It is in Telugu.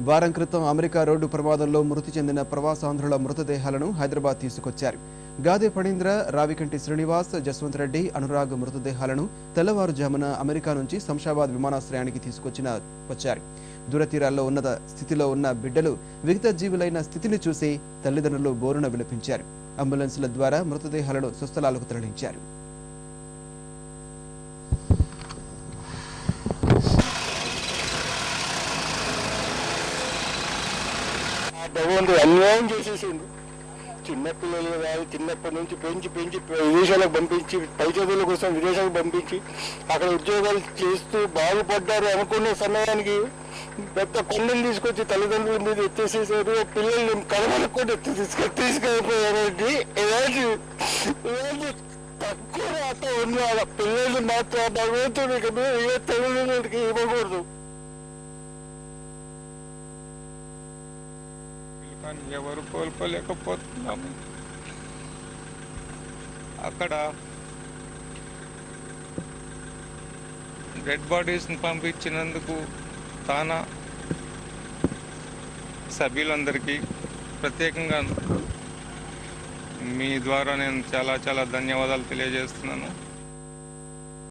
వారం క్రితం అమెరికా రోడ్డు ప్రమాదంలో మృతి చెందిన ప్రవాసాంధ్రుల మృతదేహాలను హైదరాబాద్ తీసుకొచ్చారు. గాదే ఫణీంద్ర, రావికంటి శ్రీనివాస్, జస్వంత్ రెడ్డి, అనురాగ్ మృతదేహాలను తెల్లవారుజామున అమెరికా నుంచి శంషాబాద్ విమానాశ్రయానికి వచ్చారు. దూరతీరాల్లో ఉన్నత స్థితిలో ఉన్న బిడ్డలు విగత జీవులైన స్థితిని చూసి తల్లిదండ్రులు బోరున విలపించారు. అంబులెన్స్ల ద్వారా మృతదేహాలను స్వస్థలాలకు తరలించారు. భగవంతుడు అన్యాయం చేసేసిండు. చిన్నపిల్లలు కాదు, చిన్నప్పటి నుంచి పెంచి విదేశాలకు పంపించి పై చదువుల కోసం విదేశాలకు పంపించి అక్కడ ఉద్యోగాలు చేస్తూ బాగుపడ్డారు అనుకునే సమయానికి పెద్ద కొండలు తీసుకొచ్చి తల్లిదండ్రుల మీద ఎత్తేసేసారు. పిల్లల్ని కలవనుకుంటే తీసుకెళ్ళిపోయారండి. ఇలాంటి తక్కువ రాత ఉన్న పిల్లల్ని మాత్రం భగవంతుడికి ఏ తల్లిదండ్రులకి ఇవ్వకూడదు. ఎవరు కోల్పోలేకపోతున్నాము. అక్కడ డెడ్ బాడీస్ని పంపించినందుకు తానా సభ్యులందరికీ ప్రత్యేకంగా మీ ద్వారా నేను చాలా ధన్యవాదాలు తెలియజేస్తున్నాను.